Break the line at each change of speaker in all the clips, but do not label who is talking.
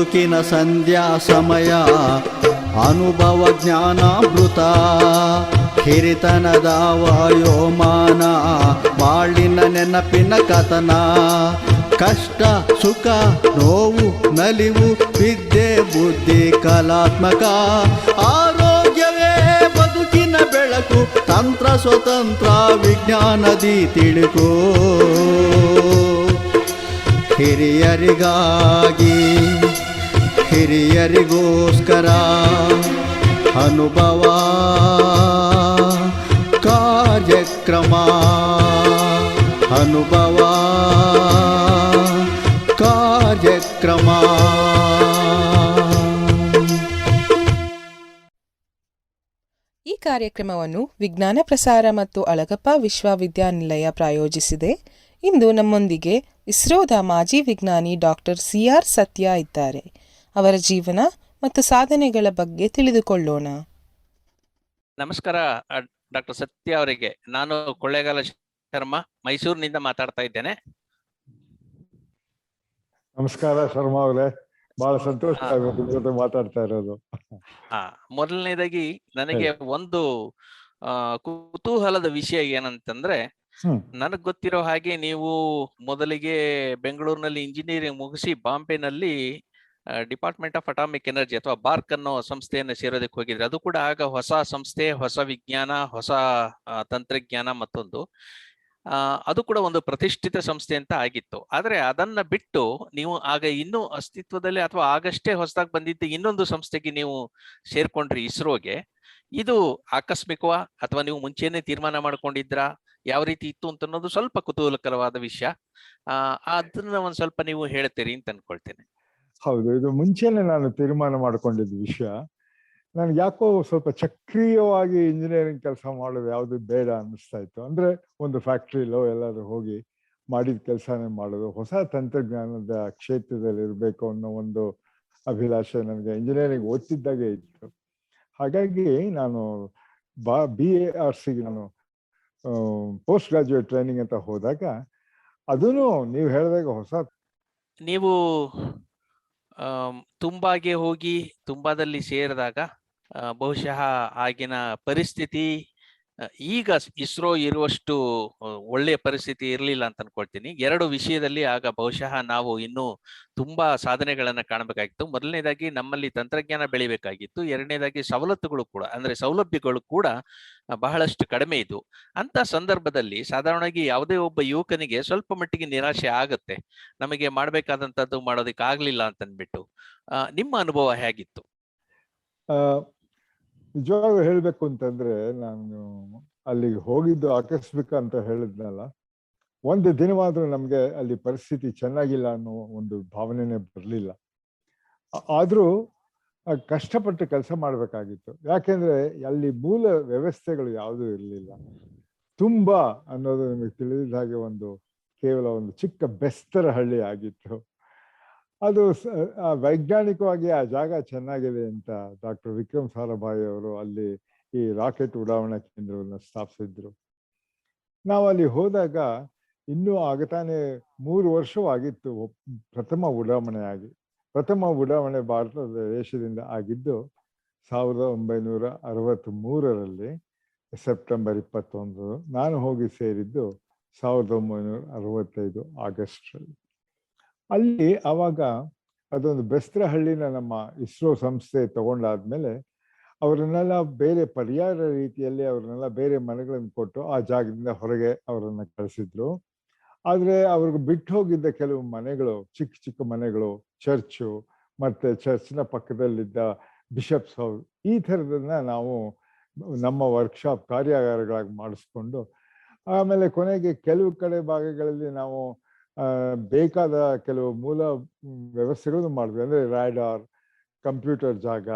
ಬದುಕಿನ ಸಂಧ್ಯಾ ಸಮಯ ಅನುಭವ ಜ್ಞಾನಾಮೃತ ಹಿರಿತನದ ವಾಯೋಮಾನ ಬಾಳಿನ ನೆನಪಿನ ಕಥನ ಕಷ್ಟ ಸುಖ ನೋವು ನಲಿವು ವಿದ್ಯೆ ಬುದ್ಧಿ ಕಲಾತ್ಮಕ ಆರೋಗ್ಯವೇ ಬದುಕಿನ ಬೆಳಕು ತಂತ್ರ ಸ್ವತಂತ್ರ ವಿಜ್ಞಾನದಿ ತಿಳುಕೋ ಹಿರಿಯರಿಗಾಗಿ ಹಿರಿಯರಿಗೋಸ್ಕರ ಅನುಭವ ಕಾರ್ಯಕ್ರಮ ಅನುಭವ ಕಾರ್ಯಕ್ರಮ.
ಈ ಕಾರ್ಯಕ್ರಮವನ್ನು ವಿಜ್ಞಾನ ಪ್ರಸಾರ ಮತ್ತು ಅಳಗಪ್ಪ ವಿಶ್ವವಿದ್ಯಾನಿಲಯ ಪ್ರಾಯೋಜಿಸಿದೆ. ಇಂದು ನಮ್ಮೊಂದಿಗೆ ಇಸ್ರೋದ ಮಾಜಿ ವಿಜ್ಞಾನಿ ಡಾಕ್ಟರ್ CR ಸತ್ಯ ಇದ್ದಾರೆ. ಅವರ ಜೀವನ ಮತ್ತು ಸಾಧನೆಗಳ ಬಗ್ಗೆ ತಿಳಿದುಕೊಳ್ಳೋಣ.
ನಮಸ್ಕಾರ ಡಾಕ್ಟರ್ ಸತ್ಯ ಅವರಿಗೆ. ನಾನು ಕೊಳ್ಳೇಗಾಲ ಶರ್ಮಾ ಮೈಸೂರಿನಿಂದ ಮಾತಾಡ್ತಾ ಇದ್ದೇನೆ.
ನಮಸ್ಕಾರ ಶರ್ಮಾ ಅವರೇ, ಬಹಳ ಸಂತೋಷ ಆಗುತ್ತೆ ನಿಮ್ಮ ಜೊತೆ ಮಾತಾಡ್ತಾ ಇರೋದು.
ಮೊದಲನೇದಾಗಿ ನನಗೆ ಒಂದು ಕುತೂಹಲದ ವಿಷಯ ಏನಂತಂದ್ರೆ, ನನಗ್ ಗೊತ್ತಿರೋ ಹಾಗೆ ನೀವು ಮೊದಲಿಗೆ ಬೆಂಗಳೂರಿನಲ್ಲಿ ಇಂಜಿನಿಯರಿಂಗ್ ಮುಗಿಸಿ ಬಾಂಬೆನಲ್ಲಿ ಡಿಪಾರ್ಟ್ಮೆಂಟ್ ಆಫ್ ಅಟಾಮಿಕ್ ಎನರ್ಜಿ ಅಥವಾ ಬಾರ್ಕ್ ಅನ್ನೋ ಸಂಸ್ಥೆಯನ್ನು ಸೇರೋದಕ್ಕೆ ಹೋಗಿದ್ರೆ. ಅದು ಕೂಡ ಆಗ ಹೊಸ ಸಂಸ್ಥೆ, ಹೊಸ ವಿಜ್ಞಾನ, ಹೊಸ ತಂತ್ರಜ್ಞಾನ ಮತ್ತೊಂದು. ಅದು ಕೂಡ ಒಂದು ಪ್ರತಿಷ್ಠಿತ ಸಂಸ್ಥೆ ಅಂತ ಆಗಿತ್ತು. ಆದ್ರೆ ಅದನ್ನ ಬಿಟ್ಟು ನೀವು ಆಗ ಇನ್ನೂ ಅಸ್ತಿತ್ವದಲ್ಲಿ ಅಥವಾ ಆಗಷ್ಟೇ ಹೊಸದಾಗಿ ಬಂದಿದ್ದ ಇನ್ನೊಂದು ಸಂಸ್ಥೆಗೆ ನೀವು ಸೇರ್ಕೊಂಡ್ರಿ, ಇಸ್ರೋಗೆ. ಇದು ಆಕಸ್ಮಿಕವ ಅಥವಾ ನೀವು ಮುಂಚೆನೆ ತೀರ್ಮಾನ ಮಾಡ್ಕೊಂಡಿದ್ರಾ? ಯಾವ ರೀತಿ ಇತ್ತು ಅಂತ ಅನ್ನೋದು ಸ್ವಲ್ಪ ಕುತೂಹಲಕರವಾದ ವಿಷಯ. ಅದನ್ನ ಒಂದ್ ಸ್ವಲ್ಪ ನೀವು ಹೇಳ್ತೀರಿ ಅಂತ ಅನ್ಕೊಳ್ತೇನೆ.
ಹೌದು, ಇದು ಮುಂಚೆನೆ ನಾನು ತೀರ್ಮಾನ ಮಾಡ್ಕೊಂಡಿದ್ದ ವಿಷಯ. ನನ್ಗೆ ಯಾಕೋ ಸ್ವಲ್ಪ ಚಕ್ರೀಯವಾಗಿ ಇಂಜಿನಿಯರಿಂಗ್ ಕೆಲಸ ಮಾಡೋದು ಯಾವುದು ಬೇಡ ಅನ್ನಿಸ್ತಾ ಇತ್ತು. ಅಂದ್ರೆ ಒಂದು ಫ್ಯಾಕ್ಟ್ರಿಲೋ ಎಲ್ಲಾದ್ರೂ ಹೋಗಿ ಮಾಡಿದ ಕೆಲಸನೇ ಮಾಡೋದು, ಹೊಸ ತಂತ್ರಜ್ಞಾನದ ಕ್ಷೇತ್ರದಲ್ಲಿ ಇರಬೇಕು ಅನ್ನೋ ಒಂದು ಅಭಿಲಾಷೆ ನನಗೆ ಇಂಜಿನಿಯರಿಂಗ್ ಓದ್ತಿದ್ದಾಗೆ ಇತ್ತು. ಹಾಗಾಗಿ ನಾನು BARC ನಾನು ಪೋಸ್ಟ್ ಗ್ರಾಜುಯೇಟ್ ಟ್ರೈನಿಂಗ್ ಅಂತ ಹೋದಾಗ ಅದೂ ನೀವು ಹೇಳಿದಾಗ ಹೊಸ.
ನೀವು ತುಂಬಾಗೆ ಹೋಗಿ ತುಂಬಾದಲ್ಲಿ ಸೇರಿದಾಗ ಬಹುಶಃ ಆಗಿನ ಪರಿಸ್ಥಿತಿ ಈಗ ಇಸ್ರೋ ಇರುವಷ್ಟು ಒಳ್ಳೆಯ ಪರಿಸ್ಥಿತಿ ಇರಲಿಲ್ಲ ಅಂತ ಅನ್ಕೊಳ್ತೀನಿ. ಎರಡು ವಿಷಯದಲ್ಲಿ ಆಗ ಬಹುಶಃ ನಾವು ಇನ್ನೂ ತುಂಬಾ ಸಾಧನೆಗಳನ್ನ ಕಾಣಬೇಕಾಗಿತ್ತು. ಮೊದಲನೇದಾಗಿ ನಮ್ಮಲ್ಲಿ ತಂತ್ರಜ್ಞಾನ ಬೆಳಿಬೇಕಾಗಿತ್ತು. ಎರಡನೇದಾಗಿ ಸವಲತ್ತುಗಳು ಕೂಡ, ಅಂದ್ರೆ ಸೌಲಭ್ಯಗಳು ಕೂಡ ಬಹಳಷ್ಟು ಕಡಿಮೆ ಇದ್ವು. ಅಂತ ಸಂದರ್ಭದಲ್ಲಿ ಸಾಧಾರಣವಾಗಿ ಯಾವುದೇ ಒಬ್ಬ ಯುವಕನಿಗೆ ಸ್ವಲ್ಪ ಮಟ್ಟಿಗೆ ನಿರಾಶೆ ಆಗತ್ತೆ, ನಮಗೆ ಮಾಡ್ಬೇಕಾದಂಥದ್ದು ಮಾಡೋದಕ್ಕೆ ಆಗ್ಲಿಲ್ಲ ಅಂತ ಅಂದ್ಬಿಟ್ಟು. ನಿಮ್ಮ ಅನುಭವ ಹೇಗಿತ್ತು?
ನಿಜವಾಗ್ಲೂ ಹೇಳ್ಬೇಕು ಅಂತಂದ್ರೆ, ನಾನು ಅಲ್ಲಿಗೆ ಹೋಗಿದ್ದು ಆಕಸ್ಮಿಕ ಅಂತ ಹೇಳಿದ್ನಲ್ಲ, ಒಂದು ದಿನವಾದ್ರೂ ನಮ್ಗೆ ಅಲ್ಲಿ ಪರಿಸ್ಥಿತಿ ಚೆನ್ನಾಗಿಲ್ಲ ಅನ್ನೋ ಒಂದು ಭಾವನೆನೇ ಬರಲಿಲ್ಲ. ಆದ್ರೂ ಕಷ್ಟಪಟ್ಟು ಕೆಲಸ ಮಾಡ್ಬೇಕಾಗಿತ್ತು. ಯಾಕೆಂದ್ರೆ ಅಲ್ಲಿ ಮೂಲ ವ್ಯವಸ್ಥೆಗಳು ಯಾವುದೂ ಇರಲಿಲ್ಲ. ತುಂಬಾ ಅನ್ನೋದು ನಿಮಗೆ ತಿಳಿದ ಹಾಗೆ ಒಂದು ಕೇವಲ ಒಂದು ಚಿಕ್ಕ ಬೆಸ್ತರ ಹಳ್ಳಿ ಆಗಿತ್ತು. ಅದು ವೈಜ್ಞಾನಿಕವಾಗಿ ಆ ಜಾಗ ಚೆನ್ನಾಗಿದೆ ಅಂತ ಡಾಕ್ಟರ್ ವಿಕ್ರಮ್ ಸಾರಾಭಾಯಿ ಅವರು ಅಲ್ಲಿ ಈ ರಾಕೆಟ್ ಉಡಾವಣಾ ಕೇಂದ್ರವನ್ನು ಸ್ಥಾಪಿಸಿದ್ರು. ನಾವು ಅಲ್ಲಿ ಹೋದಾಗ ಇನ್ನೂ ಆಗತಾನೆ 3 ವರ್ಷವಾಗಿತ್ತು ಪ್ರಥಮ ಉಡಾವಣೆ ಆಗಿ. ಪ್ರಥಮ ಉಡಾವಣೆ ಭಾರತ ದೇಶದಿಂದ ಆಗಿದ್ದು 1963ರಲ್ಲಿ ಸೆಪ್ಟೆಂಬರ್ 21. ನಾನು ಹೋಗಿ ಸೇರಿದ್ದು 1965 ಆಗಸ್ಟ್ರಲ್ಲಿ. ಅಲ್ಲಿ ಆವಾಗ ಅದೊಂದು ಬೆಸ್ತ್ರಹಳ್ಳಿನ ನಮ್ಮ ಇಸ್ರೋ ಸಂಸ್ಥೆ ತಗೊಂಡಾದ್ಮೇಲೆ ಅವರನ್ನೆಲ್ಲ ಬೇರೆ ಪರ್ಯಾಯ ರೀತಿಯಲ್ಲಿ ಅವ್ರನ್ನೆಲ್ಲ ಬೇರೆ ಮನೆಗಳನ್ನು ಕೊಟ್ಟು ಆ ಜಾಗದಿಂದ ಹೊರಗೆ ಅವರನ್ನ ಕಳಿಸಿದ್ರು. ಆದ್ರೆ ಅವ್ರಿಗೆ ಬಿಟ್ಟು ಹೋಗಿದ್ದ ಕೆಲವು ಮನೆಗಳು, ಚಿಕ್ಕ ಚಿಕ್ಕ ಮನೆಗಳು, ಚರ್ಚು ಮತ್ತೆ ಚರ್ಚ್ನ ಪಕ್ಕದಲ್ಲಿದ್ದ ಬಿಷಪ್ಸ್ ಹೌಸ್, ಈ ಥರದನ್ನ ನಾವು ನಮ್ಮ ವರ್ಕ್ಶಾಪ್ ಕಾರ್ಯಾಗಾರಗಳಾಗಿ ಮಾಡಿಸ್ಕೊಂಡು ಆಮೇಲೆ ಕೊನೆಗೆ ಕೆಲವು ಕಡೆ ಭಾಗಗಳಲ್ಲಿ ನಾವು ಬೇಕಾದ ಕೆಲವು ಮೂಲ ವ್ಯವಸ್ಥೆಗಳನ್ನು ಮಾಡಿದ್ವಿ. ಅಂದ್ರೆ ರಾಡಾರ್, ಕಂಪ್ಯೂಟರ್ ಜಾಗ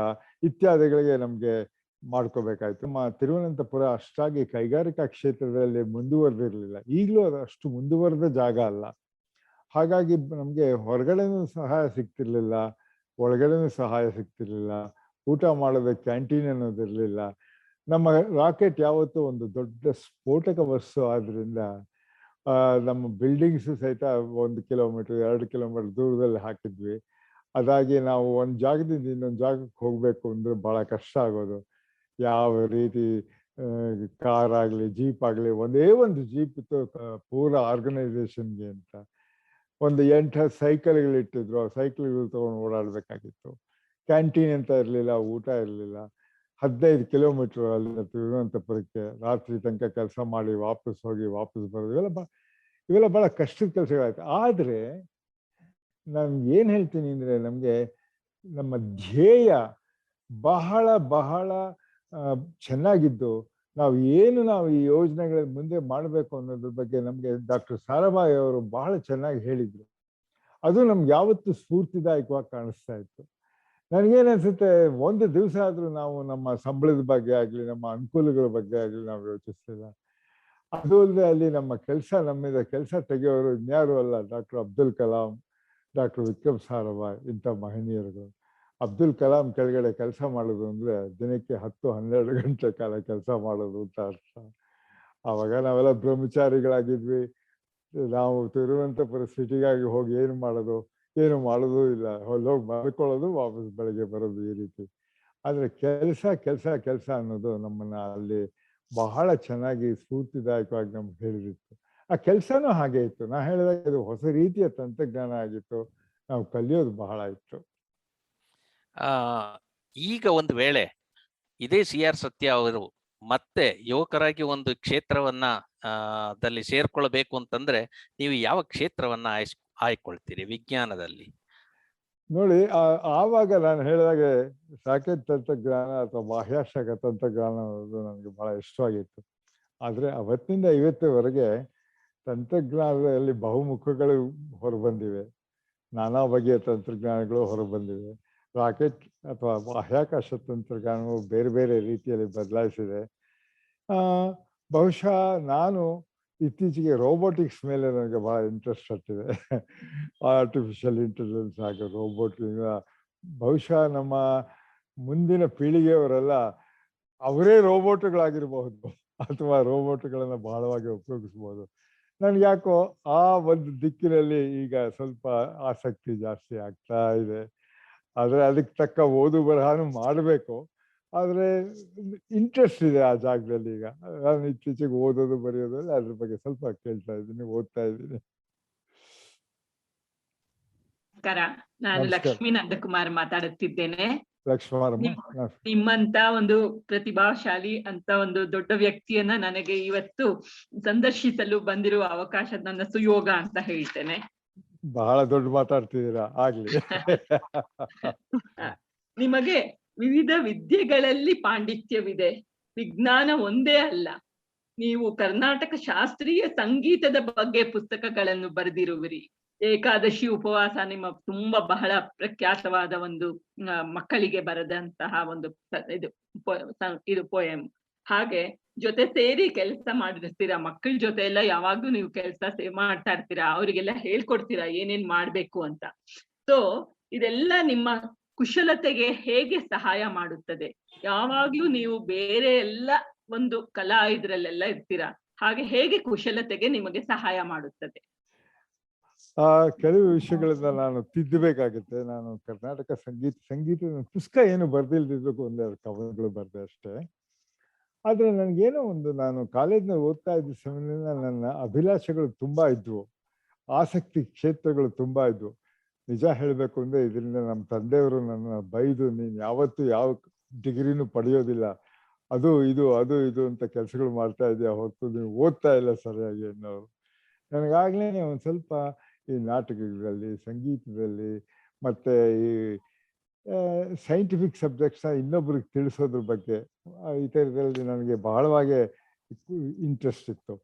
ಇತ್ಯಾದಿಗಳಿಗೆ ನಮ್ಗೆ ಮಾಡ್ಕೋಬೇಕಾಯ್ತು. ನಮ್ಮ ತಿರುವನಂತಪುರ ಅಷ್ಟಾಗಿ ಕೈಗಾರಿಕಾ ಕ್ಷೇತ್ರದಲ್ಲಿ ಮುಂದುವರೆದಿರಲಿಲ್ಲ. ಈಗಲೂ ಅದು ಅಷ್ಟು ಮುಂದುವರೆದ ಜಾಗ ಅಲ್ಲ. ಹಾಗಾಗಿ ನಮ್ಗೆ ಹೊರಗಡೆನೂ ಸಹಾಯ ಸಿಗ್ತಿರ್ಲಿಲ್ಲ, ಒಳಗಡೆನೂ ಸಹಾಯ ಸಿಗ್ತಿರ್ಲಿಲ್ಲ. ಊಟ ಮಾಡೋದಕ್ಕೆ ಕ್ಯಾಂಟೀನ್ ಅನ್ನೋದಿರ್ಲಿಲ್ಲ. ನಮ್ಮ ರಾಕೆಟ್ ಯಾವತ್ತೂ ಒಂದು ದೊಡ್ಡ ಸ್ಫೋಟಕ ವಸ್ತು ಆದ್ರಿಂದ ನಮ್ಮ ಬಿಲ್ಡಿಂಗ್ಸ್ ಸಹಿತ 1 ಕಿಲೋಮೀಟರ್ 2 ಕಿಲೋಮೀಟರ್ ದೂರದಲ್ಲಿ ಹಾಕಿದ್ವಿ. ಅದಾಗಿ ನಾವು ಒಂದು ಜಾಗದಿಂದ ಇನ್ನೊಂದು ಜಾಗಕ್ಕೆ ಹೋಗಬೇಕು ಅಂದರೆ ಭಾಳ ಕಷ್ಟ ಆಗೋದು. ಯಾವ ರೀತಿ ಕಾರ್ ಆಗಲಿ ಜೀಪ್ ಆಗಲಿ, ಒಂದೇ ಒಂದು ಜೀಪ್ ಇತ್ತು ಪೂರ ಆರ್ಗನೈಸೇಷನ್ಗೆ ಅಂತ. ಒಂದು 8-10 ಸೈಕಲ್ಗಳು ಇಟ್ಟಿದ್ರು, ಆ ಸೈಕಲ್ಗಳು ತೊಗೊಂಡು ಓಡಾಡಬೇಕಾಗಿತ್ತು. ಕ್ಯಾಂಟೀನ್ ಅಂತ ಇರಲಿಲ್ಲ, ಊಟ ಇರಲಿಲ್ಲ. 15 ಕಿಲೋಮೀಟ್ರ್ ಅಲ್ಲಿಂದ ತಿರುವನಂತಪುರಕ್ಕೆ ರಾತ್ರಿ ತನಕ ಕೆಲಸ ಮಾಡಿ ವಾಪಸ್ ಹೋಗಿ ವಾಪಸ್ ಬರೋದು, ಇವೆಲ್ಲ ಭಾಳ ಕಷ್ಟದ ಕೆಲಸಗಳಾಯ್ತು. ಆದರೆ ನಾನು ಏನು ಹೇಳ್ತೀನಿ ಅಂದರೆ, ನಮಗೆ ನಮ್ಮ ಧ್ಯೇಯ ಬಹಳ ಬಹಳ ಚೆನ್ನಾಗಿದ್ದು, ನಾವು ಈ ಯೋಜನೆಗಳ ಮುಂದೆ ಮಾಡಬೇಕು ಅನ್ನೋದ್ರ ಬಗ್ಗೆ ನಮಗೆ ಡಾಕ್ಟರ್ ಸಾರಾಭಾಯಿ ಅವರು ಬಹಳ ಚೆನ್ನಾಗಿ ಹೇಳಿದರು. ಅದು ನಮ್ಗೆ ಯಾವತ್ತೂ ಸ್ಫೂರ್ತಿದಾಯಕವಾಗಿ ಕಾಣಿಸ್ತಾ ಇತ್ತು. ನನಗೇನನ್ಸುತ್ತೆ, ಒಂದು ದಿವಸ ಆದರೂ ನಾವು ನಮ್ಮ ಸಂಬಳದ ಬಗ್ಗೆ ಆಗಲಿ, ನಮ್ಮ ಅನುಕೂಲಗಳ ಬಗ್ಗೆ ಆಗಲಿ ನಾವು ಯೋಚಿಸ್ತಿಲ್ಲ. ಅದು ಅಲ್ಲದೆ ಅಲ್ಲಿ ನಮ್ಮ ನಮ್ಮಿಂದ ಕೆಲಸ ತೆಗೆಯೋರು ಇನ್ಯಾರು ಅಲ್ಲ, ಡಾಕ್ಟರ್ ಅಬ್ದುಲ್ ಕಲಾಂ, ಡಾಕ್ಟರ್ ವಿಕ್ರಮ್ ಸಾರಾಭಾಯಿ, ಇಂಥ ಮಹನೀಯರುಗಳು. ಅಬ್ದುಲ್ ಕಲಾಂ ಕೆಳಗಡೆ ಕೆಲಸ ಮಾಡೋದು ಅಂದರೆ ದಿನಕ್ಕೆ 10-12 ಗಂಟೆ ಕಾಲ ಕೆಲಸ ಮಾಡೋದು ಅಂತ ಅರ್ಥ. ಆವಾಗ ನಾವೆಲ್ಲ ಬ್ರಹ್ಮಚಾರಿಗಳಾಗಿದ್ವಿ. ನಾವು ತಿರುವನಂತಪುರ ಸಿಟಿಗಾಗಿ ಹೋಗಿ ಏನು ಮಾಡೋದು ಇಲ್ಲ, ಹೋಗಿ ಮಲ್ಕೊಳ್ಳೋದು, ವಾಪಸ್ ಬೆಳಗ್ಗೆ ಬರೋದು, ಈ ರೀತಿ. ಆದರೆ ಕೆಲಸ ಅನ್ನೋದು ನಮ್ಮನ್ನ ಅಲ್ಲಿ ಬಹಳ ಚೆನ್ನಾಗಿ ಸ್ಫೂರ್ತಿದಾಯಕವಾಗಿ ನಮ್ಗೆ ಹೇಳಿದಿತ್ತು. ಆ ಕೆಲಸನೂ ಹಾಗೆ ಇತ್ತು. ನಾ ಹೇಳಿದಾಗ ಇದು ಹೊಸ ರೀತಿಯ ತಂತ್ರಜ್ಞಾನ ಆಗಿತ್ತು, ನಾವು ಕಲಿಯೋದು ಬಹಳ ಇತ್ತು.
ಈಗ ಒಂದು ವೇಳೆ ಇದೇ CR ಸತ್ಯ ಅವರು ಮತ್ತೆ ಯುವಕರಾಗಿ ಒಂದು ಕ್ಷೇತ್ರವನ್ನ ದಲ್ಲಿ ಸೇರ್ಕೊಳ್ಬೇಕು ಅಂತಂದ್ರೆ ನೀವು ಯಾವ ಕ್ಷೇತ್ರವನ್ನ ಆಯ್ಕೊಳ್ತೀರಿ ವಿಜ್ಞಾನದಲ್ಲಿ?
ನೋಡಿ, ಆವಾಗ ನಾನು ಹೇಳಿದಾಗೆ ರಾಕೆಟ್ ತಂತ್ರಜ್ಞಾನ ಅಥವಾ ಬಾಹ್ಯಾಕಾಶ ತಂತ್ರಜ್ಞಾನ ಅನ್ನೋದು ನನಗೆ ಬಹಳ ಇಷ್ಟವಾಗಿತ್ತು. ಆದರೆ ಅವತ್ತಿನಿಂದ ಇವತ್ತಿನವರೆಗೆ ತಂತ್ರಜ್ಞಾನದಲ್ಲಿ ಬಹುಮುಖಗಳು ಹೊರಬಂದಿವೆ, ನಾನಾ ಬಗೆಯ ತಂತ್ರಜ್ಞಾನಗಳು ಹೊರಬಂದಿವೆ. ರಾಕೆಟ್ ಅಥವಾ ಬಾಹ್ಯಾಕಾಶ ತಂತ್ರಜ್ಞಾನವು ಬೇರೆ ಬೇರೆ ರೀತಿಯಲ್ಲಿ ಬದಲಾಯಿಸಿದೆ. ಬಹುಶಃ ನಾನು ಇತ್ತೀಚೆಗೆ ರೋಬೋಟಿಕ್ಸ್ ಮೇಲೆ ನನಗೆ ಭಾಳ ಇಂಟ್ರೆಸ್ಟ್ ಹತ್ತಿದೆ. ಆರ್ಟಿಫಿಷಿಯಲ್ ಇಂಟೆಲಿಜೆನ್ಸ್ ಹಾಗೂ ರೋಬೋಟಿಕ್, ಬಹುಶಃ ನಮ್ಮ ಮುಂದಿನ ಪೀಳಿಗೆಯವರೆಲ್ಲ ಅವರೇ ರೋಬೋಟ್ಗಳಾಗಿರಬಹುದು ಅಥವಾ ರೋಬೋಟ್ಗಳನ್ನು ಬಹಳವಾಗಿ ಉಪಯೋಗಿಸ್ಬೋದು. ನನಗೆ ಯಾಕೋ ಆ ಒಂದು ದಿಕ್ಕಿನಲ್ಲಿ ಈಗ ಸ್ವಲ್ಪ ಆಸಕ್ತಿ ಜಾಸ್ತಿ ಆಗ್ತಾ ಇದೆ. ಆದರೆ ಅದಕ್ಕೆ ತಕ್ಕ ಓದು ಬರಹನೂ ಮಾಡಬೇಕು. ಆದರೆ ಇಂಟ್ರೆಸ್ಟ್ ಇದೆ ಆ ಜಾಗದಲ್ಲಿ. ಈಗ ನಾನು ಇತ್ತೀಚೆಗೆ ಓದೋದು ಬರೆಯೋದ್ರಲ್ಲಿ ಅದ್ರ ಬಗ್ಗೆ ಸ್ವಲ್ಪ ಕೇಳ್ತಾ ಇದ್ದೀನಿ, ಓದ್ತಾ ಇದ್ದೀನಿ.
ನಮಸ್ಕಾರ, ನಾನು ಲಕ್ಷ್ಮೀ ನಂದಕುಮಾರ್ ಮಾತಾಡುತ್ತಿದ್ದೇನೆ.
ಲಕ್ಷ್ಮಮ್ಮ,
ನಿಮ್ಮಂತ ಒಂದು ಪ್ರತಿಭಾಶಾಲಿ ಅಂತ ಒಂದು ದೊಡ್ಡ ವ್ಯಕ್ತಿಯನ್ನ ನನಗೆ ಇವತ್ತು ಸಂದರ್ಶಿಸಲು ಬಂದಿರುವ ಅವಕಾಶ ನನ್ನ ಸುಯೋಗ ಅಂತ ಹೇಳ್ತೇನೆ.
ಬಹಳ ದೊಡ್ಡ ಮಾತಾಡ್ತಿದ್ದೀರಾ, ಆಗ್ಲಿ.
ನಿಮಗೆ ವಿವಿಧ ವಿದ್ಯೆಗಳಲ್ಲಿ ಪಾಂಡಿತ್ಯವಿದೆ, ವಿಜ್ಞಾನ ಒಂದೇ ಅಲ್ಲ. ನೀವು ಕರ್ನಾಟಕ ಶಾಸ್ತ್ರೀಯ ಸಂಗೀತದ ಬಗ್ಗೆ ಪುಸ್ತಕಗಳನ್ನು ಬರೆದಿರುವಿರಿ. ಏಕಾದಶಿ ಉಪವಾಸ ನಿಮ್ಮ ತುಂಬಾ ಬಹಳ ಪ್ರಖ್ಯಾತವಾದ ಒಂದು ಮಕ್ಕಳಿಗೆ ಬರೆದಂತಹ ಒಂದು ಇದು ಪೋಯಮ್. ಹಾಗೆ ಜೊತೆ ಸೇರಿ ಕೆಲಸ ಮಾಡಿರ್ತೀರಾ, ಮಕ್ಕಳ ಜೊತೆ ಎಲ್ಲ ಯಾವಾಗ್ಲೂ ನೀವು ಕೆಲಸ ಮಾಡ್ತಾ ಇರ್ತೀರಾ, ಅವರಿಗೆಲ್ಲ ಹೇಳ್ಕೊಡ್ತೀರಾ ಏನೇನ್ ಮಾಡ್ಬೇಕು ಅಂತ. ಸೊ ಇದೆಲ್ಲ ನಿಮ್ಮ ಕುಶಲತೆಗೆ ಹೇಗೆ ಸಹಾಯ ಮಾಡುತ್ತದೆ? ಯಾವಾಗ್ಲೂ ನೀವು ಬೇರೆ ಎಲ್ಲ ಒಂದು ಕಲಾ ಇದ್ರಲ್ಲೆಲ್ಲ ಇರ್ತೀರಾ, ಹಾಗೆ ಹೇಗೆ ಕುಶಲತೆಗೆ ನಿಮಗೆ ಸಹಾಯ ಮಾಡುತ್ತದೆ?
ಕೆಲವು ವಿಷಯಗಳನ್ನ ನಾನು ತಿದ್ದಬೇಕಾಗುತ್ತೆ. ನಾನು ಕರ್ನಾಟಕ ಸಂಗೀತದ ಪುಸ್ತಕ ಏನು ಬರ್ದಿಲ್ದಿದ್ರು ಒಂದೆರಡು ಕವನಗಳು ಬರ್ದೆ ಅಷ್ಟೇ. ಆದ್ರೆ ನನಗೇನೋ ಒಂದು, ನಾನು ಕಾಲೇಜ್ನಲ್ಲಿ ಓದ್ತಾ ಇದ್ದ ಸಮಯದಿಂದ ನನ್ನ ಅಭಿಲಾಷೆಗಳು ತುಂಬಾ ಇದ್ವು, ಆಸಕ್ತಿ ಕ್ಷೇತ್ರಗಳು ತುಂಬಾ ಇದ್ವು. ನಿಜ ಹೇಳಬೇಕು ಅಂದ್ರೆ ಇದರಿಂದ ನಮ್ಮ ತಂದೆಯವರು ನನ್ನ ಬೈದು, ನೀನು ಯಾವತ್ತೂ ಯಾವ ಡಿಗ್ರಿನೂ ಪಡೆಯೋದಿಲ್ಲ, ಅದು ಇದು ಅಂತ ಕೆಲಸಗಳು ಮಾಡ್ತಾ ಇದೆಯಾ ಹೊರತು ನೀವು ಓದ್ತಾ ಇಲ್ಲ ಸರಿಯಾಗಿ ಅನ್ನೋರು. ನನಗಾಗ್ಲೇ ಒಂದು ಸ್ವಲ್ಪ ಈ ನಾಟಕಗಳಲ್ಲಿ, ಸಂಗೀತದಲ್ಲಿ ಮತ್ತೆ ಈ ಸೈಂಟಿಫಿಕ್ ಸಬ್ಜೆಕ್ಟ್ಸ್ನ ಇನ್ನೊಬ್ರಿಗೆ ತಿಳಿಸೋದ್ರ ಬಗ್ಗೆ ಈ ಥರದಲ್ಲಿ ನನಗೆ ಬಹಳವಾಗಿ ಇಂಟ್ರೆಸ್ಟ್ ಇತ್ತು.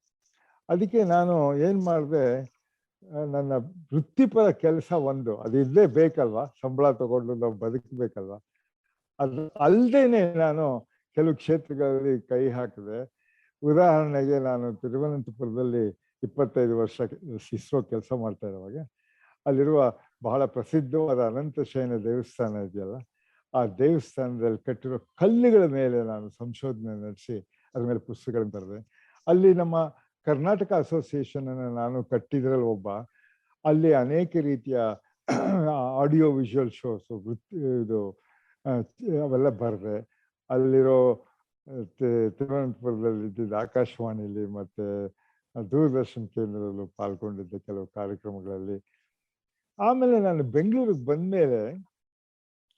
ಅದಕ್ಕೆ ನಾನು ಏನು ಮಾಡಿದೆ, ನನ್ನ ವೃತ್ತಿಪರ ಕೆಲಸ ಒಂದು ಅದು ಇಲ್ಲೇ ಬೇಕಲ್ವಾ, ಸಂಬಳ ತಗೊಂಡು ನಾವು ಬದುಕಬೇಕಲ್ವ, ಅದು ಅಲ್ಲದೇನೆ ನಾನು ಕೆಲವು ಕ್ಷೇತ್ರಗಳಲ್ಲಿ ಕೈ ಹಾಕಿದೆ. ಉದಾಹರಣೆಗೆ ನಾನು ತಿರುವನಂತಪುರದಲ್ಲಿ 25 ವರ್ಷ ಇಸ್ರೋ ಕೆಲಸ ಮಾಡ್ತಾ ಇರುವಾಗ ಅಲ್ಲಿರುವ ಬಹಳ ಪ್ರಸಿದ್ಧವಾದ ಅನಂತಶಯನ ದೇವಸ್ಥಾನ ಇದೆಯಲ್ಲ, ಆ ದೇವಸ್ಥಾನದಲ್ಲಿ ಕಟ್ಟಿರೋ ಕಲ್ಲುಗಳ ಮೇಲೆ ನಾನು ಸಂಶೋಧನೆ ನಡೆಸಿ ಅದ್ರ ಮೇಲೆ ಪುಸ್ತಕಗಳನ್ನು ಬರೆದೆ. ಅಲ್ಲಿ ನಮ್ಮ ಕರ್ನಾಟಕ ಅಸೋಸಿಯೇಷನ್ ಅನ್ನು ನಾನು ಕಟ್ಟಿದ್ರಲ್ಲಿ ಒಬ್ಬ. ಅಲ್ಲಿ ಅನೇಕ ರೀತಿಯ ಆಡಿಯೋ ವಿಜುವಲ್ ಶೋಸು ಇದು ಅವೆಲ್ಲ ಬರೆದೆ. ಅಲ್ಲಿರೋ ತಿರುವನಂತಪುರದಲ್ಲಿ ಇದ್ದಿದ್ದು ಆಕಾಶವಾಣಿಲಿ ಮತ್ತು ದೂರದರ್ಶನ ಕೇಂದ್ರದಲ್ಲೂ ಪಾಲ್ಗೊಂಡಿದ್ದೆ ಕೆಲವು ಕಾರ್ಯಕ್ರಮಗಳಲ್ಲಿ. ಆಮೇಲೆ ನಾನು ಬೆಂಗಳೂರಿಗೆ ಬಂದಮೇಲೆ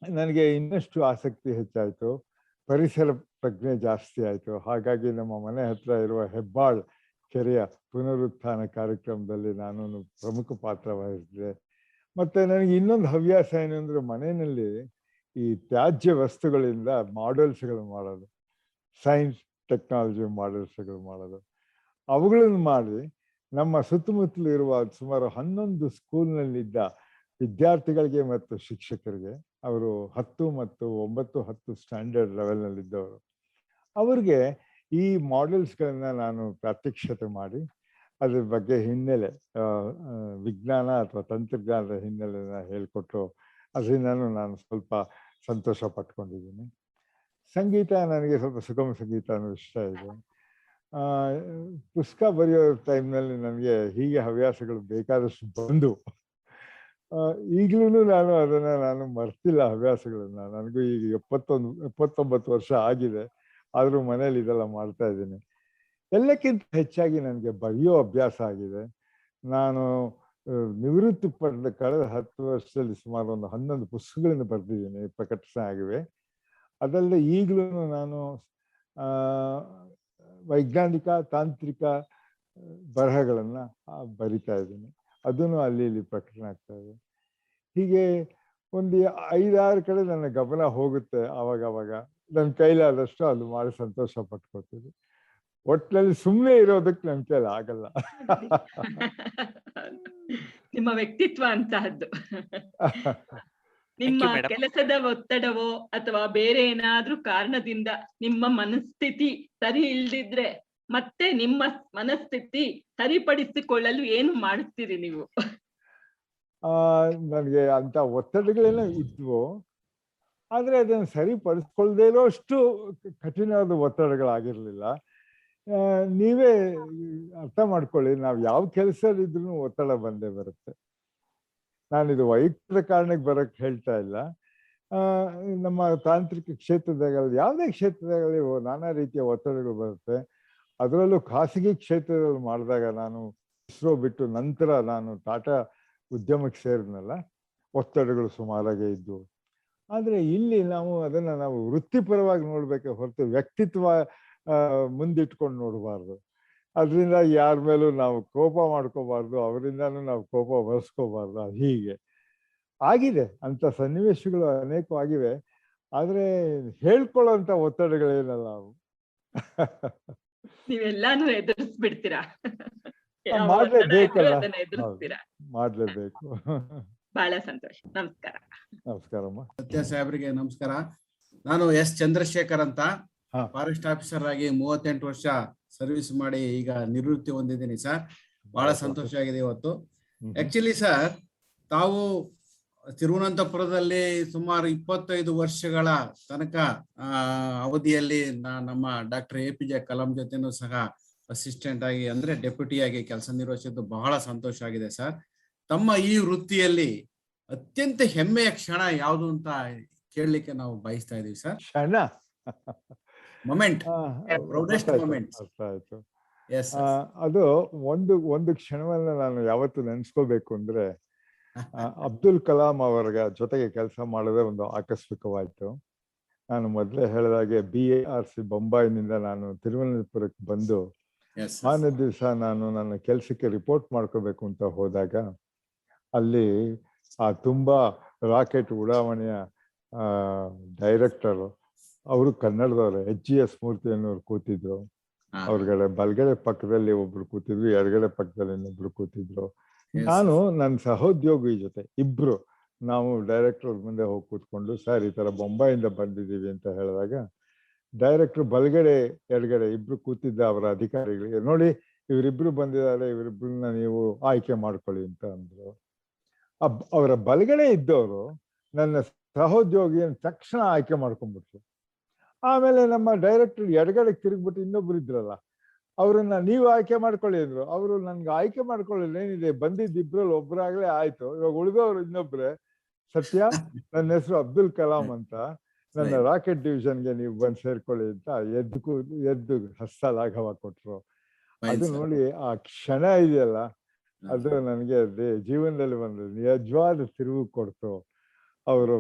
ನನಗೆ ಇನ್ನಷ್ಟು ಆಸಕ್ತಿ ಹೆಚ್ಚಾಯಿತು, ಪರಿಸರ ಪ್ರಜ್ಞೆ ಜಾಸ್ತಿ ಆಯಿತು. ಹಾಗಾಗಿ ನಮ್ಮ ಮನೆ ಹತ್ರ ಇರುವ ಹೆಬ್ಬಾಳ್ ಕೆರೆಯ ಪುನರುತ್ಥಾನ ಕಾರ್ಯಕ್ರಮದಲ್ಲಿ ನಾನು ಪ್ರಮುಖ ಪಾತ್ರ ವಹಿಸಿದೆ. ಮತ್ತು ನನಗೆ ಇನ್ನೊಂದು ಹವ್ಯಾಸ ಏನಂದ್ರೆ ಮನೆಯಲ್ಲಿ ಈ ತ್ಯಾಜ್ಯ ವಸ್ತುಗಳಿಂದ ಮಾಡೆಲ್ಸ್ಗಳು ಮಾಡೋದು, ಸೈನ್ಸ್ ಟೆಕ್ನಾಲಜಿ ಮಾಡೆಲ್ಸ್ಗಳು ಮಾಡೋದು. ಅವುಗಳನ್ನು ಮಾಡಿ ನಮ್ಮ ಸುತ್ತಮುತ್ತಲು ಇರುವ ಸುಮಾರು 11 ಸ್ಕೂಲ್ನಲ್ಲಿದ್ದ ವಿದ್ಯಾರ್ಥಿಗಳಿಗೆ ಮತ್ತು ಶಿಕ್ಷಕರಿಗೆ, ಅವರು 10 ಮತ್ತು 9, 10 ಸ್ಟ್ಯಾಂಡರ್ಡ್ ಲೆವೆಲ್ನಲ್ಲಿದ್ದವರು, ಅವ್ರಿಗೆ ಈ ಮಾಡೆಲ್ಸ್ಗಳನ್ನ ನಾನು ಪ್ರಾತ್ಯಕ್ಷತೆ ಮಾಡಿ ಅದ್ರ ಬಗ್ಗೆ ಹಿನ್ನೆಲೆ, ವಿಜ್ಞಾನ ಅಥವಾ ತಂತ್ರಜ್ಞಾನದ ಹಿನ್ನೆಲೆನ ಹೇಳ್ಕೊಟ್ಟು ಅದರಿಂದನೂ ನಾನು ಸ್ವಲ್ಪ ಸಂತೋಷ ಪಟ್ಕೊಂಡಿದ್ದೀನಿ. ಸಂಗೀತ ನನಗೆ ಸ್ವಲ್ಪ ಸುಗಮ ಸಂಗೀತ ಅನ್ನೋ ಇಷ್ಟ ಇದೆ. ಪುಸ್ತಕ ಬರೆಯೋ ಟೈಮ್ನಲ್ಲಿ ನನಗೆ ಹೀಗೆ ಹವ್ಯಾಸಗಳು ಬೇಕಾದಷ್ಟು ಬಂದು ಈಗಲೂ ನಾನು ಮರ್ತಿಲ್ಲ ಹವ್ಯಾಸಗಳನ್ನ. ನನಗೂ ಈಗ 79 ವರ್ಷ ಆಗಿದೆ, ಆದರೂ ಮನೇಲಿ ಇದೆಲ್ಲ ಮಾಡ್ತಾ ಇದ್ದೀನಿ. ಎಲ್ಲಕ್ಕಿಂತ ಹೆಚ್ಚಾಗಿ ನನಗೆ ಬರೆಯೋ ಅಭ್ಯಾಸ ಆಗಿದೆ. ನಾನು ನಿವೃತ್ತಿ ಪಡೆದ ಕಳೆದ 10 ವರ್ಷದಲ್ಲಿ ಸುಮಾರು ಒಂದು 11 ಪುಸ್ತಕಗಳನ್ನು ಬರೆದಿದ್ದೀನಿ, ಪ್ರಕಟಣೆ ಆಗಿವೆ. ಅದಲ್ಲದೆ ಈಗಲೂ ನಾನು ವೈಜ್ಞಾನಿಕ ತಾಂತ್ರಿಕ ಬರಹಗಳನ್ನು ಬರಿತಾ ಇದ್ದೀನಿ, ಅದನ್ನು ಅಲ್ಲಿ ಇಲ್ಲಿ ಪ್ರಕಟಣೆ ಆಗ್ತಾ ಇದೆ. ಹೀಗೆ ಒಂದು 5-6 ಕಡೆ ನನ್ನ ಗಮನ ಹೋಗುತ್ತೆ. ಆವಾಗ ನನ್ನ ಕೈಲಾದಷ್ಟು ಅದು ಮಾಡಿ ಸಂತೋಷ ಪಟ್ಕೊಳ್ತೀನಿ. ಒಟ್ಟಿನಲ್ಲಿ ಸುಮ್ಮನೆ ಇರೋದಕ್ಕೆ ನನ್ನ ಕೈಲಿ ಆಗಲ್ಲ.
ನಿಮ್ಮ ವ್ಯಕ್ತಿತ್ವ ಅಂತಹದ್ದು. ನಿಮ್ಮ ಕೆಲಸದ ಒತ್ತಡವೋ ಅಥವಾ ಬೇರೆ ಏನಾದ್ರೂ ಕಾರಣದಿಂದ ನಿಮ್ಮ ಮನಸ್ಥಿತಿ ಸರಿ ಇಲ್ದಿದ್ರೆ ಮತ್ತೆ ನಿಮ್ಮ ಮನಸ್ಥಿತಿ ಸರಿಪಡಿಸಿಕೊಳ್ಳಲು ಏನು ಮಾಡುತ್ತೀರಿ ನೀವು?
ನನಗೆ ಅಂತ ಒತ್ತಡಗಳೇನೋ ಇದ್ವು, ಆದ್ರೆ ಅದನ್ನು ಸರಿಪಡಿಸ್ಕೊಳ್ದೇ ಇರೋ ಅಷ್ಟು ಕಠಿಣವಾದ ಒತ್ತಡಗಳಾಗಿರ್ಲಿಲ್ಲ. ನೀವೇ ಅರ್ಥ ಮಾಡ್ಕೊಳ್ಳಿ, ನಾವು ಯಾವ ಕೆಲಸದಲ್ಲಿದ್ರೂ ಒತ್ತಡ ಬಂದೇ ಬರುತ್ತೆ. ನಾನಿದು ವೈಯಕ್ತಿಕ ಕಾರಣಕ್ಕೆ ಬರೋಕ್ಕೆ ಹೇಳ್ತಾ ಇಲ್ಲ. ನಮ್ಮ ತಾಂತ್ರಿಕ ಕ್ಷೇತ್ರದಾಗಲಿ ಯಾವುದೇ ಕ್ಷೇತ್ರದಾಗಲಿ ನಾನಾ ರೀತಿಯ ಒತ್ತಡಗಳು ಬರುತ್ತೆ. ಅದರಲ್ಲೂ ಖಾಸಗಿ ಕ್ಷೇತ್ರದಲ್ಲಿ ಮಾಡಿದಾಗ, ನಾನು ಇಸ್ರೋ ಬಿಟ್ಟು ನಂತರ ನಾನು ಟಾಟಾ ಉದ್ಯಮಕ್ಕೆ ಸೇರಿದ್ನಲ್ಲ, ಒತ್ತಡಗಳು ಸುಮಾರಾಗೇ ಇದ್ದವು. ಆದರೆ ಇಲ್ಲಿ ನಾವು ವೃತ್ತಿಪರವಾಗಿ ನೋಡ್ಬೇಕೆ ಹೊರತು ವ್ಯಕ್ತಿತ್ವ ಮುಂದಿಟ್ಕೊಂಡು ನೋಡಬಾರ್ದು. ಅದರಿಂದ ಯಾರ ಮೇಲೂ ನಾವು ಕೋಪ ಮಾಡ್ಕೋಬಾರ್ದು, ಅವರಿಂದನೂ ನಾವು ಕೋಪ ಬರ್ಸ್ಕೋಬಾರ್ದು. ಅದು ಹೀಗೆ ಆಗಿದೆ, ಅಂತ ಸನ್ನಿವೇಶಗಳು ಅನೇಕವಾಗಿವೆ. ಆದರೆ ಹೇಳ್ಕೊಳ್ಳೋಂಥ ಒತ್ತಡಗಳೇನಲ್ಲ ಅವು.
ನೀವೆಲ್ಲಾನು ಎದುರಿಸ್ಬಿಡ್ತೀರಾ?
ಮಾಡ್ಲೇಬೇಕಲ್ಲ,
ಎದುರಿಸ್ತೀರಾ?
ಮಾಡ್ಲೇಬೇಕು.
ಬಹಳ ಸಂತೋಷ. ನಮಸ್ಕಾರ.
ನಮಸ್ಕಾರಮ್ಮ.
ಸತ್ಯ ಸಾಹೇಬ್ರಿಗೆ ನಮಸ್ಕಾರ. ನಾನು ಎಸ್ ಚಂದ್ರಶೇಖರ್ ಅಂತ, ಫಾರೆಸ್ಟ್ ಆಫೀಸರ್ ಆಗಿ 38 ವರ್ಷ ಸರ್ವಿಸ್ ಮಾಡಿ ಈಗ ನಿವೃತ್ತಿ ಹೊಂದಿದ್ದೀನಿ ಸರ್. ಬಹಳ ಸಂತೋಷ ಆಗಿದೆ ಇವತ್ತು. ಆಕ್ಚುಲಿ ಸರ್, ತಾವು ತಿರುವನಂತಪುರದಲ್ಲಿ ಸುಮಾರು 25 ವರ್ಷಗಳ ತನಕ ಅವಧಿಯಲ್ಲಿ ನಮ್ಮ ಡಾಕ್ಟರ್ APJ ಕಲಾಂ ಜೊತೆನೂ ಸಹ ಅಸಿಸ್ಟೆಂಟ್ ಆಗಿ, ಅಂದ್ರೆ ಡೆಪ್ಯೂಟಿ ಆಗಿ ಕೆಲಸ ನಿರ್ವಹಿಸಿದ್ದು ಬಹಳ ಸಂತೋಷ ಆಗಿದೆ ಸರ್. ತಮ್ಮ ಈ ವೃತ್ತಿಯಲ್ಲಿ ಅತ್ಯಂತ ಹೆಮ್ಮೆಯ ಕ್ಷಣ ಯಾವುದು ಅಂತ ಕೇಳಲಿಕ್ಕೆ ನಾವು ಬಯಸ್ತಾ ಇದೀವಿ ಸರ್.
ಕ್ಷಣ,
ಮೊಮೆಂಟ್, ಪ್ರೌಡೆಸ್ಟ್ ಮೊಮೆಂಟ್.
ಅದು ಒಂದು ಕ್ಷಣವನ್ನ ನಾನು ಯಾವತ್ತು ನೆನ್ಸ್ಕೋಬೇಕು ಅಂದ್ರೆ, ಅಬ್ದುಲ್ ಕಲಾಂ ಅವರ ಜೊತೆಗೆ ಕೆಲಸ ಮಾಡೋದೇ ಒಂದು ಆಕಸ್ಮಿಕವಾಯ್ತು. ನಾನು ಮೊದಲೇ ಹೇಳಿದಾಗೆ BARC ಬೊಂಬಾಯಿನಿಂದ ನಾನು ತಿರುವನಂತಪುರಕ್ಕೆ ಬಂದು ಮಾರನೇ ದಿವಸ ನಾನು ನನ್ನ ಕೆಲಸಕ್ಕೆ ರಿಪೋರ್ಟ್ ಮಾಡ್ಕೋಬೇಕು ಅಂತ ಹೋದಾಗ, ಅಲ್ಲಿ ತುಂಬಾ ರಾಕೆಟ್ ಉಡಾವಣೆಯ ಡೈರೆಕ್ಟರ್ ಅವರು ಕನ್ನಡದವ್ರೆ, HGS ಮೂರ್ತಿ ಅನ್ನೋರು ಕೂತಿದ್ರು. ಅವ್ರಗಡೆ ಬಲ್ಗಡೆ ಪಕ್ಕದಲ್ಲಿ ಒಬ್ರು ಕೂತಿದ್ರು, ಎಡಗಡೆ ಪಕ್ಕದಲ್ಲಿ ಇನ್ನೊಬ್ರು ಕೂತಿದ್ರು. ನಾನು ನನ್ನ ಸಹೋದ್ಯೋಗಿ ಜೊತೆ ಇಬ್ರು ನಾವು ಡೈರೆಕ್ಟರ್ ಮುಂದೆ ಹೋಗಿ ಕೂತ್ಕೊಂಡು, ಸರ್ ಈ ತರ ಬೊಂಬಾಯಿಂದ ಬಂದಿದ್ದೀವಿ ಅಂತ ಹೇಳಿದಾಗ, ಡೈರೆಕ್ಟರ್ ಬಲ್ಗಡೆ ಎಡಗಡೆ ಇಬ್ರು ಕೂತಿದ್ದ ಅವರ ಅಧಿಕಾರಿಗಳಿಗೆ, ನೋಡಿ ಇವರಿಬ್ರು ಬಂದಿದ್ದಾರೆ, ಇವರಿಬ್ರನ್ನ ನೀವು ಆಯ್ಕೆ ಮಾಡ್ಕೊಳ್ಳಿ ಅಂತ ಅಂದ್ರು. ಅವರ ಬಲಗಡೆ ಇದ್ದವರು ನನ್ನ ಸಹೋದ್ಯೋಗಿಯನ್ನು ತಕ್ಷಣ ಆಯ್ಕೆ ಮಾಡ್ಕೊಂಡ್ಬಿಟ್ರು. ಆಮೇಲೆ ನಮ್ಮ ಡೈರೆಕ್ಟರ್ ಎಡಗಡೆ ತಿರುಗ್ಬಿಟ್ಟು ಇನ್ನೊಬ್ರು ಇದ್ರಲ್ಲ, ಅವ್ರನ್ನ ನೀವು ಆಯ್ಕೆ ಮಾಡ್ಕೊಳ್ಳಿ ಅಂದ್ರು. ಅವರು ನನ್ಗೆ ಆಯ್ಕೆ ಮಾಡ್ಕೊಳ್ಳಿಲ್ಲ, ಏನಿದೆ ಬಂದಿದ್ದ ಇಬ್ರಲ್ಲಿ ಒಬ್ಬರಾಗ್ಲೇ ಆಯ್ತು, ಇವಾಗ ಉಳಿದವ್ರು ಇನ್ನೊಬ್ರೆ. ಸತ್ಯ, ನನ್ನ ಹೆಸರು ಅಬ್ದುಲ್ ಕಲಾಂ ಅಂತ, ನನ್ನ
Right.
ರಾಕೆಟ್ ಡಿವಿಷನ್ಗೆ ನೀವು ಬಂದು ಸೇರ್ಕೊಳ್ಳಿ ಅಂತ ಎದ್ದು ಹಸ್ತ ಲಾಘವ ಕೊಟ್ರು.
Fine,
ಅದು
sir.
ನೋಡಿ ಆ ಕ್ಷಣ ಇದೆಯಲ್ಲ, ಅದು ನನಗೆ ಜೀವನದಲ್ಲಿ ಒಂದು ನಿಜವಾದ ತಿರುವು ಕೊಡ್ತು. ಅವರು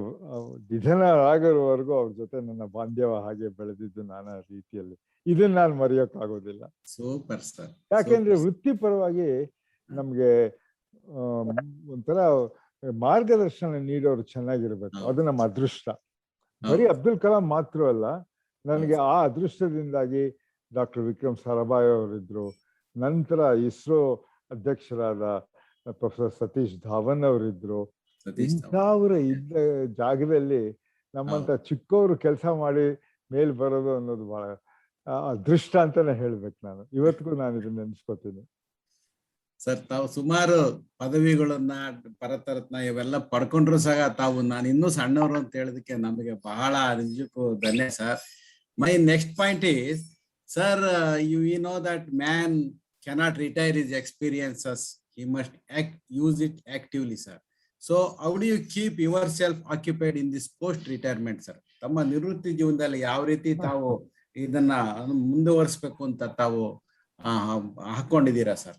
ನಿಧನರಾಗೋವರೆಗೂ ಅವ್ರ ಜೊತೆ ನನ್ನ ಬಾಂಧವ್ಯ ಹಾಗೆ ಬೆಳೆದಿದ್ದು ನಾನಾ ರೀತಿಯಲ್ಲಿ. ಇದನ್ನ ನಾನು ಮರೆಯೋಕ್ಕಾಗೋದಿಲ್ಲ.
Super sir.
ಯಾಕೆಂದ್ರೆ ವೃತ್ತಿಪರವಾಗಿ ನಮ್ಗೆ ಒಂಥರ ಮಾರ್ಗದರ್ಶನ ನೀಡೋರು ಚೆನ್ನಾಗಿರ್ಬೇಕು. ಅದು ನಮ್ಮ ಅದೃಷ್ಟ. ಬರೀ ಅಬ್ದುಲ್ ಕಲಾಂ ಮಾತ್ರ ಅಲ್ಲ, ನನಗೆ ಆ ಅದೃಷ್ಟದಿಂದಾಗಿ ಡಾಕ್ಟರ್ ವಿಕ್ರಮ್ ಸಾರಾಭಾಯ್ ಅವರಿದ್ರು, ನಂತರ ಇಸ್ರೋ ಅಧ್ಯಕ್ಷರಾದ ಪ್ರೊಫೆಸರ್ ಸತೀಶ್ ಧಾವನ್ ಅವರಿದ್ರು. ಇಂಥವ್ರ ಇದ್ದ ಜಾಗದಲ್ಲಿ ನಮ್ಮಂತ ಚಿಕ್ಕವರು ಕೆಲಸ ಮಾಡಿ ಮೇಲ್ ಬರೋದು ಅನ್ನೋದು ಬಹಳ ಅದೃಷ್ಟ ಅಂತಾನೆ ಹೇಳ್ಬೇಕು. ನಾನು ಇವತ್ತಿಗೂ ನಾನು ಇದನ್ನ ನೆನ್ಸ್ಕೊತೀನಿ.
ಸರ್, ತಾವು ಸುಮಾರು ಪದವಿಗಳನ್ನ, ಭಾರತರತ್ನ ಇವೆಲ್ಲ ಪಡ್ಕೊಂಡ್ರು ಸಹ ತಾವು ನಾನು ಇನ್ನೂ ಸಣ್ಣವರು ಅಂತ ಹೇಳೋದಕ್ಕೆ ನಮಗೆ ಬಹಳ ನಿಜಕ್ಕೂ ಧನ್ಯ sir. My next point is, sir, you know that man cannot retire his experiences, he must use it actively, sir. So how do you keep yourself occupied in this post retirement, sir? ತಮ್ಮ ನಿವೃತ್ತಿ ಜೀವನದಲ್ಲಿ ಯಾವ ರೀತಿ ತಾವು ಇದನ್ನ ಮುಂದುವರಿಸಬೇಕು ಅಂತ ತಾವು ಹಾಕೊಂಡಿದ್ದೀರಾ ಸರ್?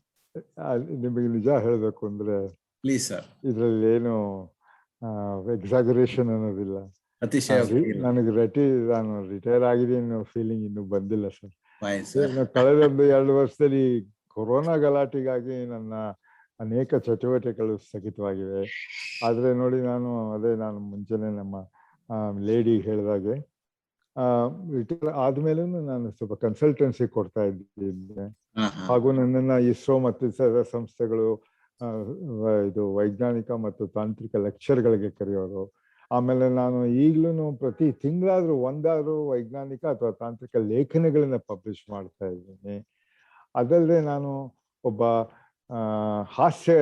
ನಿಮಗೆ ನಿಜ ಹೇಳ್ಬೇಕು ಅಂದ್ರೆ,
ಪ್ಲೀಸ್ ಸರ್,
ಇದ್ರಲ್ಲಿ ಏನು ಎಕ್ಸಾಗರೇಷನ್ ಅನ್ನೋದಿಲ್ಲ.
ಅತಿಶಯ
ನನಗೆ ನಾನು ರಿಟೈರ್ ಆಗಿದ್ದೀನಿ ಅನ್ನೋ ಫೀಲಿಂಗ್ ಇನ್ನೂ ಬಂದಿಲ್ಲ ಸರ್.
ಸರ್,
ಕಳೆದ 1-2 ವರ್ಷದಲ್ಲಿ ಕೊರೋನಾ ಗಲಾಟೆಗಾಗಿ ನನ್ನ ಅನೇಕ ಚಟುವಟಿಕೆಗಳು ಸ್ಥಗಿತವಾಗಿವೆ. ಆದ್ರೆ ನೋಡಿ, ನಾನು ಮುಂಚೆನೆ ನಮ್ಮ ಲೇಡಿ ಹೇಳಿದಾಗೆ ರಿಟೈರ್ ಆದ್ಮೇಲೂ ನಾನು ಸ್ವಲ್ಪ ಕನ್ಸಲ್ಟೆನ್ಸಿ ಕೊಡ್ತಾ ಇದ್ದೆ. ಹಾಗೂ ನನ್ನನ್ನ ಇಸ್ರೋ ಮತ್ತು ಇತರ ಸಂಸ್ಥೆಗಳು ಇದು ವೈಜ್ಞಾನಿಕ ಮತ್ತು ತಾಂತ್ರಿಕ ಲೆಕ್ಚರ್ಗಳಿಗೆ ಕರೆಯೋರು. ಆಮೇಲೆ ನಾನು ಈಗ್ಲೂ ಪ್ರತಿ ತಿಂಗಳಾದ್ರೂ ಒಂದಾದ್ರೂ ವೈಜ್ಞಾನಿಕ ಅಥವಾ ತಾಂತ್ರಿಕ ಲೇಖನಗಳನ್ನ ಪಬ್ಲಿಷ್ ಮಾಡ್ತಾ ಇದ್ದೀನಿ. ಅದಲ್ಲದೆ ನಾನು ಒಬ್ಬ ಹಾಸ್ಯ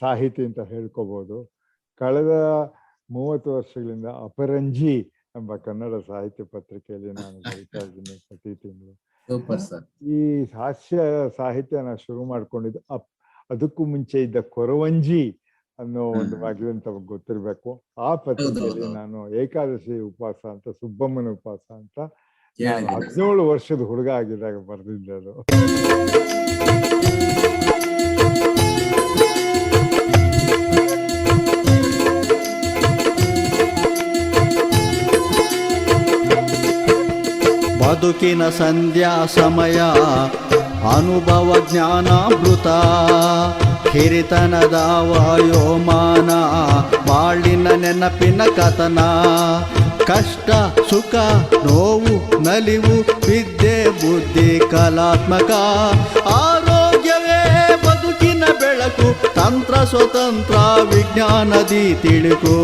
ಸಾಹಿತಿ ಅಂತ ಹೇಳ್ಕೋಬಹುದು. ಕಳೆದ 30 ವರ್ಷಗಳಿಂದ ಅಪರಂಜಿ ಎಂಬ ಕನ್ನಡ ಸಾಹಿತ್ಯ ಪತ್ರಿಕೆಯಲ್ಲಿ ನಾನು ಬರೀತಾ ಇದ್ದೀನಿ ಪ್ರತಿ ತಿಂಗಳು. ಈ ಹಾಸ್ಯ ಸಾಹಿತ್ಯ ನಾನು ಶುರು ಮಾಡ್ಕೊಂಡಿದ್ದು ಅದಕ್ಕೂ ಮುಂಚೆ ಇದ್ದ ಕೊರವಂಜಿ ಅನ್ನೋ ಒಂದು ಬಾಗಿಲು ತಮಗೆ ಗೊತ್ತಿರ್ಬೇಕು. ಆ ಪತ್ರಿಕೆಯಲ್ಲಿ ನಾನು ಏಕಾದಶಿ ಉಪವಾಸ ಅಂತ, ಸುಬ್ಬಮ್ಮನ ಉಪವಾಸ ಅಂತ 17 ವರ್ಷದ ಹುಡುಗ ಆಗಿದ್ದಾಗ ಬರೆದಿದ್ದೆ ಅದು.
ಬದುಕಿನ ಸಂಧ್ಯಾ ಸಮಯ ಅನುಭವ ಜ್ಞಾನಾಮೃತ, ಹಿರಿತನದ ವಾಯೋಮಾನ, ಬಾಳಿನ ನೆನಪಿನ ಕಥನ, ಕಷ್ಟ ಸುಖ ನೋವು ನಲಿವು, ವಿದ್ಯೆ ಬುದ್ಧಿ ಕಲಾತ್ಮಕ, ಆರೋಗ್ಯವೇ ಬದುಕಿನ ಬೆಳಕು, ತಂತ್ರ ಸ್ವತಂತ್ರ ವಿಜ್ಞಾನದಿ ತಿಳುಕು.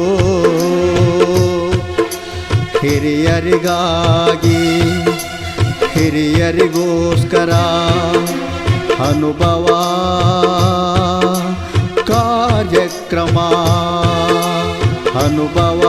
ಹಿರಿಯರಿಗಾಗಿ ಹಿರಿಯರಿಗೋಸ್ಕರ ಅನುಭವ ಕಾರ್ಯಕ್ರಮ, ಅನುಭವ